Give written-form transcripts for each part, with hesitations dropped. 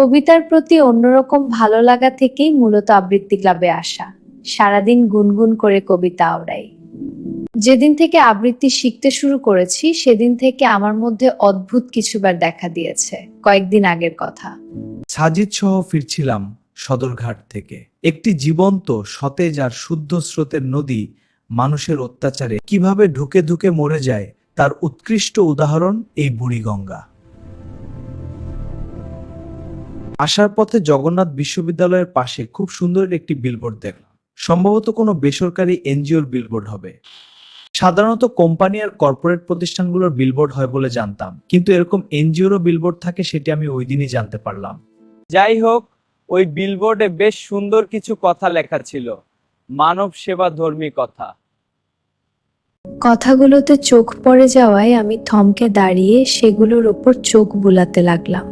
কবিতার প্রতি অন্যরকম ভালো লাগা থেকেই মূলত আবৃত্তি ক্লাবে আসা। সারাদিন গুনগুন করে কবিতা আওড়াই। যেদিন থেকে আবৃত্তি শিখতে শুরু করেছি সেদিন থেকে আমার মধ্যে অদ্ভুত কিছুবার দেখা দিয়েছে। কয়েকদিন আগের কথা। সাজিদ সহ ফিরছিলাম সদরঘাট থেকে। একটি জীবন্ত, সতেজ আর শুদ্ধ স্রোতের নদী মানুষের অত্যাচারে কিভাবে ঢুকে ঢুকে মরে যায় তার উৎকৃষ্ট উদাহরণ এই বুড়িগঙ্গা। আসার পথে জগন্নাথ বিশ্ববিদ্যালয়ের পাশে খুব সুন্দর একটি বিলবোর্ড দেখলাম। সম্ভবত কোনো বেসরকারি এনজিওর বিলবোর্ড হবে। সাধারণত কোম্পানি আর কর্পোরেট প্রতিষ্ঠানগুলোর বিলবোর্ড হয় বলে জানতাম, কিন্তু এরকম এনজিওরও বিলবোর্ড থাকে সেটি আমি ওই দিনই জানতে পারলাম। যাই হোক, ওই বিলবোর্ডে বেশ সুন্দর কিছু কথা লেখা ছিল, মানব সেবা ধর্মী কথা। কথাগুলোতে চোখ পড়ে যাওয়ায় আমি থমকে দাঁড়িয়ে সেগুলোর ওপর চোখ বুলাতে লাগলাম।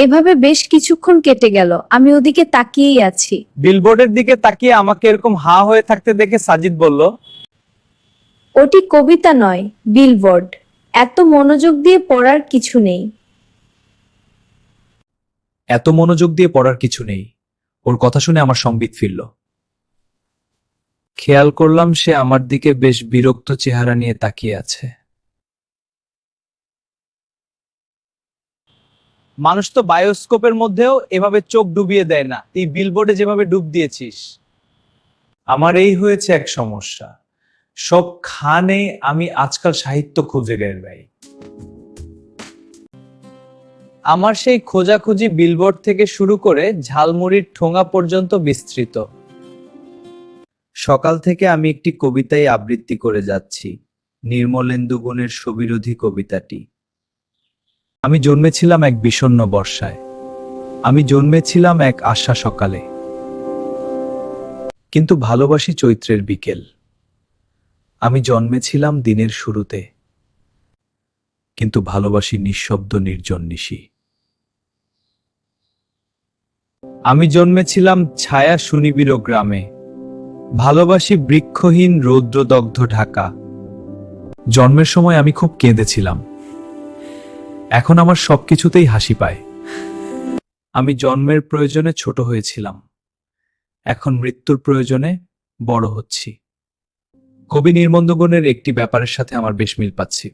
এভাবে বেশ কিছুক্ষণ কেটে গেল, আমি ওদিকে তাকিয়েই আছি। বিলবোর্ডের দিকে তাকিয়ে আমাকে এরকম হা হয়ে থাকতে দেখে সাজিদ বলল, ওটি কবিতা নয়, বিলবোর্ড। এত মনোযোগ দিয়ে পড়ার কিছু নেই। এত মনোযোগ দিয়ে পড়ার কিছু নেই। ওর কথা শুনে আমার সংবিত ফিরল। খেয়াল করলাম সে আমার দিকে বেশ বিরক্ত চেহারা নিয়ে তাকিয়ে আছে। মানুষ তো বায়োস্কোপের মধ্যেও এভাবে চোখ ডুবিয়ে দেয় না, তুই বিলবোর্ডে যেভাবে ডুব দিয়েছিস। আমার এই হয়েছে এক সমস্যা, সবখানে আমি আজকাল সাহিত্য খুঁজে বেড়াই। আমার সেই খোঁজাখুঁজি বিলবোর্ড থেকে শুরু করে ঝালমুড়ির ঠোঙা পর্যন্ত বিস্তৃত। সকাল থেকে আমি একটি কবিতাই আবৃত্তি করে যাচ্ছি, নির্মলেন্দু গুণের সবিরোধী কবিতাটি। আমি জন্মেছিলাম এক বিষণ্ণ বর্ষায়, আমি জন্মেছিলাম এক আশা সকালে, কিন্তু ভালোবাসি চৈত্রের বিকেল। আমি জন্মেছিলাম দিনের শুরুতে, কিন্তু ভালোবাসি নিঃশব্দ নির্জন নিশি। আমি জন্মেছিলাম ছায়া সুনিবিড় গ্রামে, ভালোবাসি বৃক্ষহীন রৌদ্রদগ্ধ ঢাকা। জন্মের সময় আমি খুব কেঁদেছিলাম, এখন আমার সবকিছুতেই হাসি পায়। আমি জন্মের প্রয়োজনে ছোট হয়েছিলাম, এখন মৃত্যুর প্রয়োজনে বড় হচ্ছি। কবি নির্মলেন্দুগুণের একটি ব্যাপারের সাথে আমার বেশ মিল পাচ্ছি,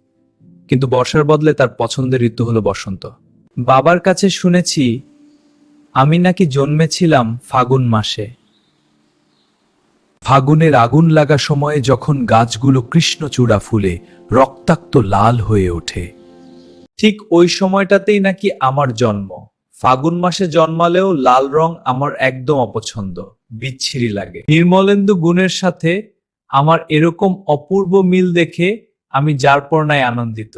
কিন্তু বর্ষার বদলে তার পছন্দের ঋতু হলো বসন্ত। বাবার কাছে শুনেছি আমি নাকি জন্মেছিলাম ফাগুন মাসে। ফাগুনের আগুন লাগা সময়ে যখন গাছগুলো কৃষ্ণচূড়া ফুলে রক্তাক্ত লাল হয়ে ওঠে, ঠিক ওই সময়টাতেই নাকি আমার জন্ম। ফাগুন মাসে জন্মালেও লাল রং আমার একদম অপছন্দ, বিচ্ছিরি লাগে। নির্মলেন্দু গুণের সাথে আমার এরকম অপূর্ব মিল দেখে আমি যারপরনায় আনন্দিত।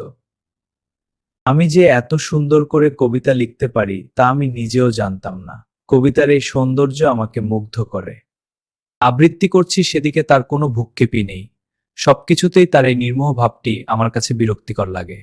আমি যে এত সুন্দর করে কবিতা লিখতে পারি তা আমি নিজেও জানতাম না। কবিতার এই সৌন্দর্য আমাকে মুগ্ধ করে। আবৃত্তি করছি সেদিকে তার কোনো ভ্রুক্ষেপই নেই, সবকিছুতেই তার এই নির্মোহ ভাবটি আমার কাছে বিরক্তিকর লাগে।